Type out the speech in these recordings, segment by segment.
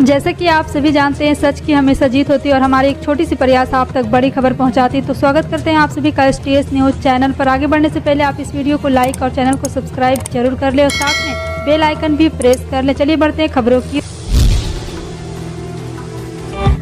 जैसे कि आप सभी जानते हैं, सच की हमेशा जीत होती है और हमारी एक छोटी सी प्रयास आप तक बड़ी खबर पहुंचाती है। तो स्वागत करते हैं आप सभी का STS न्यूज़ चैनल पर। आगे बढ़ने से पहले आप इस वीडियो को लाइक और चैनल को सब्सक्राइब जरूर कर ले और साथ में बेल आइकन भी प्रेस कर ले। चलिए बढ़ते हैं खबरों की।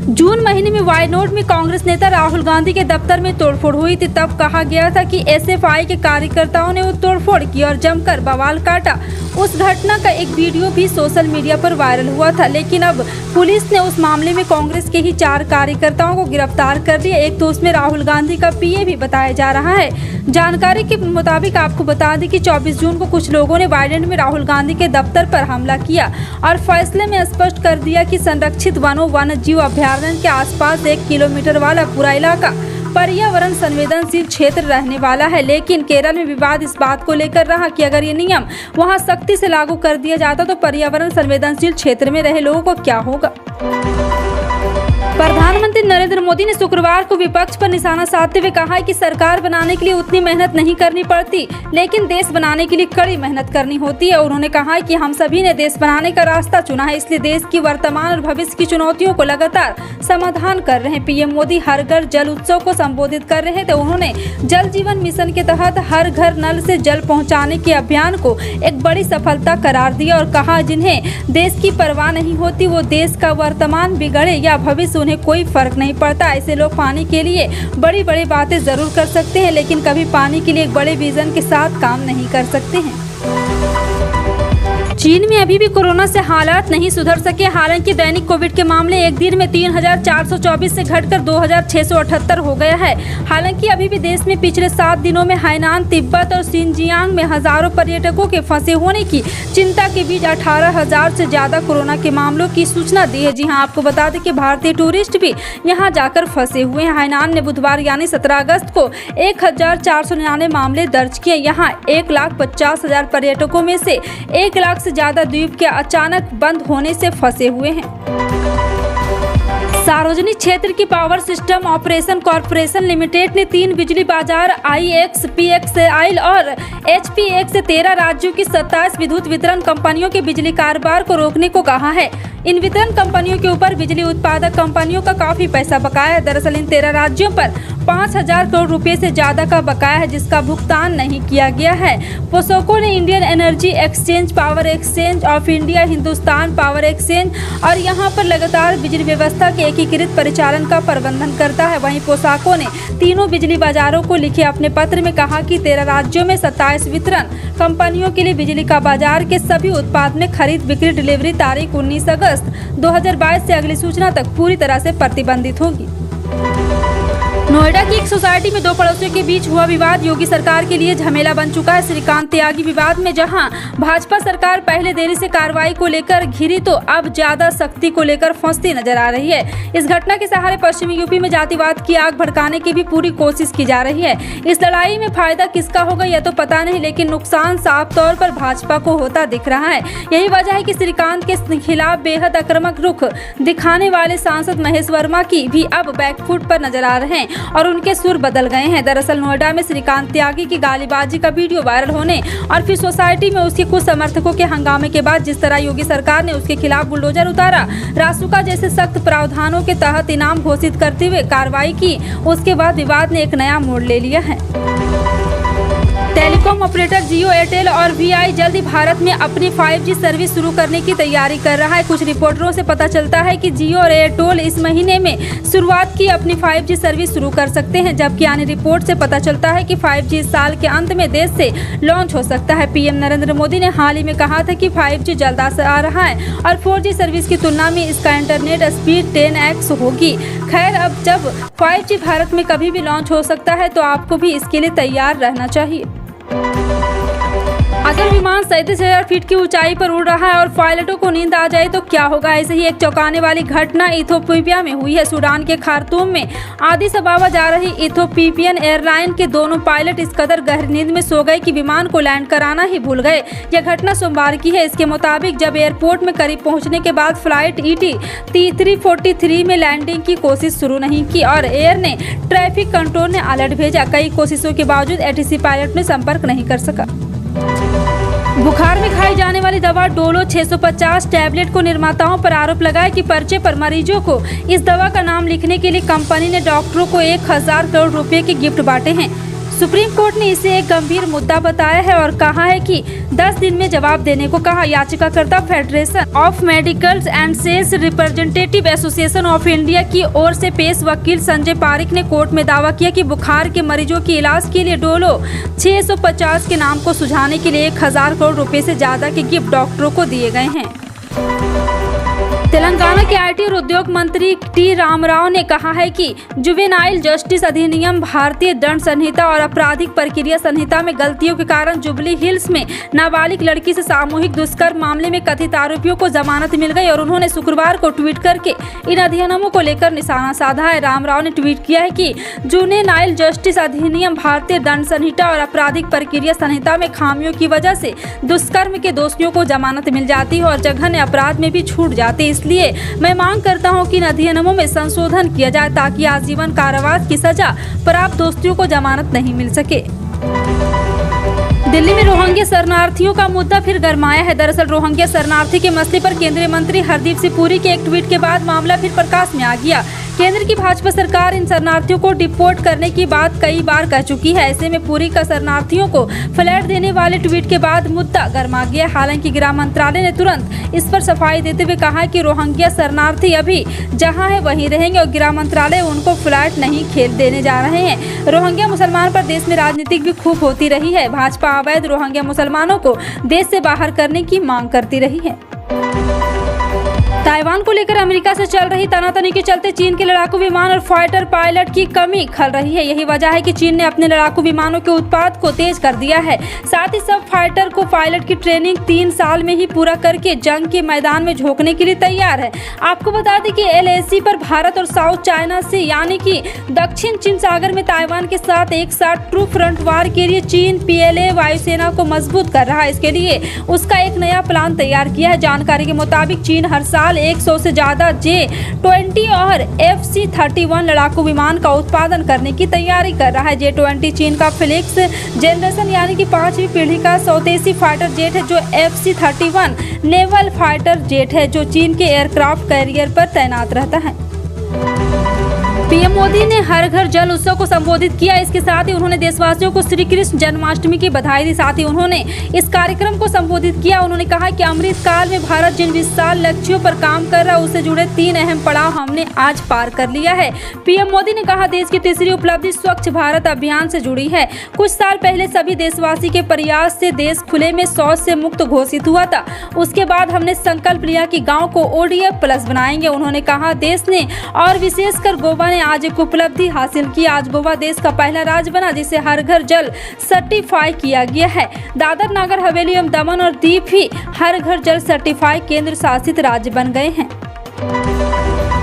जून महीने में वायनाड में कांग्रेस नेता राहुल गांधी के दफ्तर में तोड़फोड़ हुई थी। तब कहा गया था कि SFI के कार्यकर्ताओं ने वो तोड़फोड़ की और जमकर बवाल काटा। उस घटना का एक वीडियो भी सोशल मीडिया पर वायरल हुआ था, लेकिन अब पुलिस ने उस मामले में कांग्रेस के ही 4 कार्यकर्ताओं को गिरफ्तार कर लिया। एक तो उसमें राहुल गांधी का PA भी बताया जा रहा है। जानकारी के मुताबिक आपको बता दें कि 24 जून को कुछ लोगों ने वायनाड में राहुल गांधी के दफ्तर पर हमला किया और फैसले में स्पष्ट कर दिया कि संरक्षित वन्य जीव अभयारण्य के आसपास 1 किलोमीटर वाला पूरा इलाका पर्यावरण संवेदनशील क्षेत्र रहने वाला है। लेकिन केरल में विवाद इस बात को लेकर रहा कि अगर ये नियम वहां सख्ती से लागू कर दिया जाता तो पर्यावरण संवेदनशील क्षेत्र में रहे लोगों को क्या होगा। प्रधानमंत्री नरेंद्र मोदी ने शुक्रवार को विपक्ष पर निशाना साधते हुए कहा है कि सरकार बनाने के लिए उतनी मेहनत नहीं करनी पड़ती, लेकिन देश बनाने के लिए कड़ी मेहनत करनी होती है। उन्होंने कहा है कि हम सभी ने देश बनाने का रास्ता चुना है, इसलिए देश की वर्तमान और भविष्य की चुनौतियों को लगातार समाधान कर रहे हैं। PM मोदी हर घर जल उत्सव को संबोधित कर रहे थे। उन्होंने जल जीवन मिशन के तहत हर घर नल से जल पहुँचाने के अभियान को एक बड़ी सफलता करार दिया और कहा जिन्हें देश की परवाह नहीं होती वो देश का वर्तमान बिगड़े या भविष्य उन्हें कोई फर्क नहीं पड़ता। ऐसे लोग पानी के लिए बड़ी बड़ी बातें जरूर कर सकते हैं, लेकिन कभी पानी के लिए एक बड़े विजन के साथ काम नहीं कर सकते हैं। चीन में अभी भी कोरोना से हालात नहीं सुधर सके। हालांकि दैनिक कोविड के मामले एक दिन में 3,424 से घटकर 2,678 हो गया है। हालांकि अभी भी देश में पिछले 7 दिनों में हाइनान, तिब्बत और शिनजियांग में हजारों पर्यटकों के फंसे होने की चिंता के बीच 18,000 से ज्यादा कोरोना के मामलों की सूचना दी है। जी हां, आपको बता दें कि भारतीय टूरिस्ट भी यहां जाकर फंसे हुए हैं। हाइनान ने बुधवार यानी 17 अगस्त को 1,499 मामले दर्ज किए। यहाँ 1,50,000 पर्यटकों में से 1 लाख से ज्यादा द्वीप के अचानक बंद होने से फंसे हुए हैं। सार्वजनिक क्षेत्र की power system operation corporation limited ने 3 बिजली बाजार IX, PXIL और HPX से 13 राज्यों की 27 विद्युत वितरण कंपनियों के बिजली कारोबार को रोकने को कहा है। इन वितरण कंपनियों के ऊपर बिजली उत्पादक कंपनियों का काफी पैसा बकाया है। दरअसल इन 13 राज्यों पर 5,000 करोड़ रुपए से ज्यादा का बकाया है, जिसका भुगतान नहीं किया गया है। पोसोको ने Indian energy exchange, power exchange of India, Hindustan power exchange और यहाँ पर लगातार बिजली व्यवस्था के एकीकृत परिचालन का प्रबंधन करता है। वहीं पोसाको ने तीनों बिजली बाजारों को लिखे अपने पत्र में कहा कि 13 राज्यों में 27 वितरण कंपनियों के लिए बिजली का बाजार के सभी उत्पाद में खरीद बिक्री डिलीवरी तारीख 19 अगस्त 2022 से अगली सूचना तक पूरी तरह से प्रतिबंधित होगी। नोएडा की एक सोसाइटी में 2 पड़ोसियों के बीच हुआ विवाद योगी सरकार के लिए झमेला बन चुका है। श्रीकांत त्यागी विवाद में जहां भाजपा सरकार पहले देरी से कार्रवाई को लेकर घिरी तो अब ज्यादा सख्ती को लेकर फंसती नजर आ रही है। इस घटना के सहारे पश्चिमी यूपी में जातिवाद की आग भड़काने की भी पूरी कोशिश की जा रही है। इस लड़ाई में फायदा किसका होगा यह तो पता नहीं, लेकिन नुकसान साफ तौर पर भाजपा को होता दिख रहा है। यही वजह है कि श्रीकांत के खिलाफ बेहद आक्रामक रुख दिखाने वाले सांसद महेश वर्मा की भी अब बैकफुट पर नजर आ रहे हैं और उनके सुर बदल गए हैं। दरअसल नोएडा में श्रीकांत त्यागी की गालीबाजी का वीडियो वायरल होने और फिर सोसाइटी में उसके कुछ समर्थकों के हंगामे के बाद जिस तरह योगी सरकार ने उसके खिलाफ बुलडोजर उतारा, रासुका जैसे सख्त प्रावधानों के तहत इनाम घोषित करते हुए कार्रवाई की, उसके बाद विवाद ने एक नया मोड़ ले लिया है। टेलीकॉम ऑपरेटर जियो, एयरटेल और VI जल्द ही भारत में अपनी 5G सर्विस शुरू करने की तैयारी कर रहा है। कुछ रिपोर्टरों से पता चलता है कि जियो और एयरटेल इस महीने में शुरुआत की अपनी 5G सर्विस शुरू कर सकते हैं, जबकि अन्य रिपोर्ट से पता चलता है कि 5G इस साल के अंत में देश से लॉन्च हो सकता है। PM नरेंद्र मोदी ने हाल ही में कहा था कि 5G जल्द आ रहा है और 4G सर्विस की तुलना में इसका इंटरनेट स्पीड 10x होगी। खैर, अब जब 5G भारत में कभी भी लॉन्च हो सकता है तो आपको भी इसके लिए तैयार रहना चाहिए। अगर विमान 37,000 फीट की ऊंचाई पर उड़ रहा है और पायलटों को नींद आ जाए तो क्या होगा। ऐसे ही एक चौंकाने वाली घटना इथियोपिया में हुई है। सूडान के खार्तूम में आदिस अबाबा जा रही इथियोपियन एयरलाइन के दोनों पायलट इस कदर गहरी नींद में सो गए कि विमान को लैंड कराना ही भूल गए। यह घटना सोमवार की है। इसके मुताबिक जब एयरपोर्ट में करीब पहुंचने के बाद फ्लाइट ET 343 में लैंडिंग की कोशिश शुरू नहीं की और एयर ने ट्रैफिक कंट्रोल ने अलर्ट भेजा। कई कोशिशों के बावजूद ATC पायलट ने संपर्क नहीं कर सका। बुखार में खाई जाने वाली दवा डोलो 650 टैबलेट को निर्माताओं पर आरोप लगाया कि पर्चे पर मरीजों को इस दवा का नाम लिखने के लिए कंपनी ने डॉक्टरों को 1000 करोड़ रुपए के गिफ्ट बांटे हैं। सुप्रीम कोर्ट ने इसे एक गंभीर मुद्दा बताया है और कहा है कि 10 दिन में जवाब देने को कहा। याचिकाकर्ता federation of medical and sales representative association of India की ओर से पेश वकील संजय पारिक ने कोर्ट में दावा किया कि बुखार के मरीजों के इलाज के लिए डोलो 650 के नाम को सुझाने के लिए 1000 करोड़ रुपए से ज्यादा के गिफ्ट डॉक्टरों को दिए गए हैं। तेलंगाना के आईटी और उद्योग मंत्री टी रामाराव ने कहा है कि जुवेनाइल जस्टिस अधिनियम, भारतीय दंड संहिता और आपराधिक प्रक्रिया संहिता में गलतियों के कारण जुबली हिल्स में नाबालिग लड़की से सामूहिक दुष्कर्म मामले में कथित आरोपियों को जमानत मिल गई और उन्होंने शुक्रवार को ट्वीट करके इन अधिनियमों को लेकर निशाना साधा है। रामाराव ने ट्वीट किया है कि जुवेनाइल जस्टिस अधिनियम, भारतीय दंड संहिता और आपराधिक प्रक्रिया संहिता में खामियों की वजह से दुष्कर्म के दोषियों को जमानत मिल जाती है और जघन्य अपराध में भी छूट जाती है। इसलिए मैं मांग करता हूं कि इन अधिनियमों में संशोधन किया जाए ताकि आजीवन कारावास की सजा प्राप्त दोषियों को जमानत नहीं मिल सके। दिल्ली में रोहिंग्या शरणार्थियों का मुद्दा फिर गरमाया है। दरअसल रोहिंग्या शरणार्थी के मसले पर केंद्रीय मंत्री हरदीप सिंह पुरी के एक ट्वीट के बाद मामला फिर प्रकाश में आ गया। केंद्र की भाजपा सरकार इन शरणार्थियों को डिपोर्ट करने की बात कई बार कह चुकी है। ऐसे में पुरी का शरणार्थियों को फ्लैट देने वाले ट्वीट के बाद मुद्दा गरमा गया। हालांकि गृह मंत्रालय ने तुरंत इस पर सफाई देते हुए कहा कि रोहिंग्या शरणार्थी अभी जहां है वहीं रहेंगे और गृह मंत्रालय उनको फ्लैट नहीं खेल देने जा रहे हैं। रोहिंग्या मुसलमान पर देश में राजनीतिक भी खूब होती रही है। भाजपा अवैध रोहिंग्या मुसलमानों को देश से बाहर करने की मांग करती रही है। ताइवान को लेकर अमेरिका से चल रही तनातनी के चलते चीन के लड़ाकू विमान और फाइटर पायलट की कमी खल रही है। यही वजह है कि चीन ने अपने लड़ाकू विमानों के उत्पाद को तेज कर दिया है। साथ ही सब फाइटर को पायलट की ट्रेनिंग 3 साल में ही पूरा करके जंग के मैदान में झोंकने के लिए तैयार है। आपको बता दें कि LAC पर भारत और साउथ चाइना से यानी कि दक्षिण चीन सागर में ताइवान के साथ एक साथ ट्रू फ्रंट वार के लिए चीन PLA वायुसेना को मजबूत कर रहा है। इसके लिए उसका एक नया प्लान तैयार किया है। जानकारी के मुताबिक चीन हर साल 100 से ज्यादा J-20 और FC-31 लड़ाकू विमान का उत्पादन करने की तैयारी कर रहा है। J-20 चीन का फिलिक्स जनरेशन यानी कि 5वीं पीढ़ी का स्वदेशी फाइटर जेट है, जो FC-31 नेवल फाइटर जेट है जो चीन के एयरक्राफ्ट कैरियर पर तैनात रहता है। पीएम मोदी ने हर घर जल उत्सव को संबोधित किया। इसके साथ ही उन्होंने देशवासियों को श्री कृष्ण जन्माष्टमी की बधाई दी। साथ ही उन्होंने इस कार्यक्रम को संबोधित किया। उन्होंने कहा कि अमृत काल में भारत जिन विशाल लक्ष्यों पर काम कर रहा है उससे जुड़े 3 अहम पड़ाव हमने आज पार कर लिया है। पीएम मोदी ने कहा देश की तीसरी उपलब्धि स्वच्छ भारत अभियान से जुड़ी है। कुछ साल पहले सभी देशवासी के प्रयास से देश खुले में शौच से मुक्त घोषित हुआ था। उसके बाद हमने संकल्प लिया कि गाँव को ODF+ बनाएंगे। उन्होंने कहा देश ने और विशेषकर गोवा आज एक उपलब्धि हासिल की। आज गोवा देश का पहला राज्य बना जिसे हर घर जल सर्टिफाई किया गया है। दादर नगर हवेली एवं दमन और दीव भी हर घर जल सर्टिफाई केंद्र शासित राज्य बन गए हैं।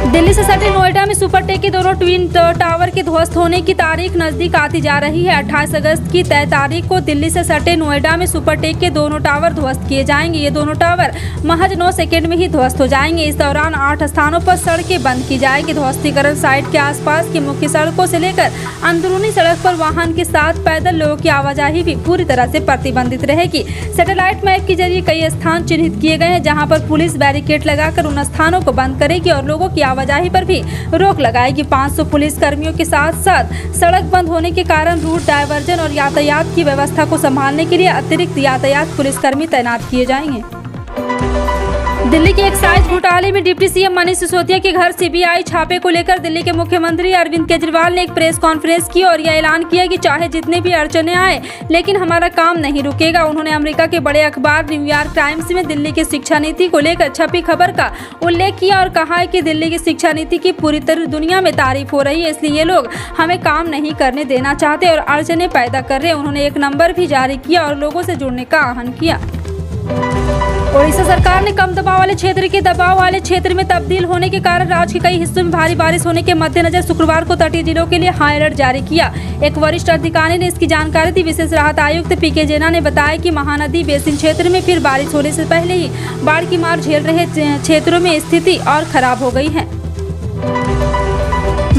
दिल्ली से सटे नोएडा में सुपरटेक के दोनों ट्विन टावर के ध्वस्त होने की तारीख नजदीक आती जा रही है। 28 अगस्त की तय तारीख को दिल्ली से सटे नोएडा में सुपरटेक के दोनों टावर ध्वस्त किए जाएंगे। ये दोनों टावर महज 9 सेकंड में ही ध्वस्त हो जाएंगे। इस दौरान 8 स्थानों पर सड़कें बंद की जाएगी। ध्वस्तीकरण साइट के आसपास की मुख्य सड़कों से लेकर अंदरूनी सड़क पर वाहन के साथ पैदल लोगों की आवाजाही भी पूरी तरह से प्रतिबंधित रहेगी। सैटेलाइट मैप के जरिए कई स्थान चिन्हित किए गए हैं जहाँ पर पुलिस बैरिकेड लगाकर उन स्थानों को बंद करेगी और लोगों की आवाजाही पर भी रोक लगाएगी। 500 पुलिस कर्मियों के साथ साथ सड़क बंद होने के कारण रूट डायवर्जन और यातायात की व्यवस्था को संभालने के लिए अतिरिक्त यातायात पुलिसकर्मी तैनात किए जाएंगे। दिल्ली के एक्साइज घोटाले में डिप्टी सीएम मनीष सिसोदिया के घर सीबीआई छापे को लेकर दिल्ली के मुख्यमंत्री अरविंद केजरीवाल ने एक प्रेस कॉन्फ्रेंस की और यह ऐलान किया कि चाहे जितने भी अड़चने आए लेकिन हमारा काम नहीं रुकेगा। उन्होंने अमेरिका के बड़े अखबार न्यूयॉर्क टाइम्स में दिल्ली की शिक्षा नीति को लेकर छपी खबर का उल्लेख किया और कहा है कि दिल्ली की शिक्षा नीति की पूरी तरह दुनिया में तारीफ हो रही है, इसलिए ये लोग हमें काम नहीं करने देना चाहते और अड़चने पैदा कर रहे हैं। उन्होंने एक नंबर भी जारी किया और लोगों से जुड़ने का आह्वान किया। ओडिशा सरकार ने कम दबाव वाले क्षेत्र के दबाव वाले क्षेत्र में तब्दील होने के कारण राज्य के कई हिस्सों में भारी बारिश होने के मद्देनजर शुक्रवार को तटीय जिलों के लिए हाई अलर्ट जारी किया। एक वरिष्ठ अधिकारी ने इसकी जानकारी दी। विशेष राहत आयुक्त PK जेना ने बताया कि महानदी बेसिन क्षेत्र में फिर बारिश होने से पहले ही बाढ़ की मार झेल रहे क्षेत्रों में स्थिति और खराब हो गई है।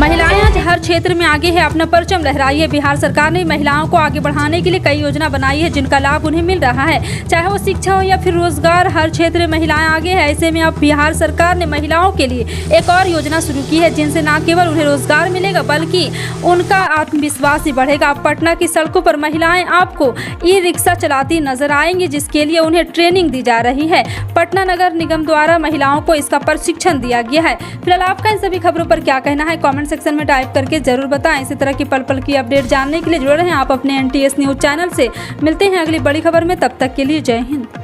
महिलाएं आज हर क्षेत्र में आगे है, अपना परचम लहराई है। बिहार सरकार ने महिलाओं को आगे बढ़ाने के लिए कई योजना बनाई है जिनका लाभ उन्हें मिल रहा है, चाहे वो शिक्षा हो या फिर रोजगार, हर क्षेत्र में महिलाएं आगे है। ऐसे में अब बिहार सरकार ने महिलाओं के लिए एक और योजना शुरू की है जिनसे न केवल उन्हें रोजगार मिलेगा बल्कि उनका आत्मविश्वास भी बढ़ेगा। अब पटना की सड़कों पर महिलाएं आपको ई रिक्शा चलाती नजर आएंगी जिसके लिए उन्हें ट्रेनिंग दी जा रही है। पटना नगर निगम द्वारा महिलाओं को इसका प्रशिक्षण दिया गया है। फिलहाल आपका इन सभी खबरों पर क्या कहना है कमेंट सेक्शन में टाइप करके जरूर बताएं। इसी तरह की पल पल की अपडेट जानने के लिए जुड़े रहें आप अपने NTS न्यूज चैनल से। मिलते हैं अगली बड़ी खबर में, तब तक के लिए जय हिंद।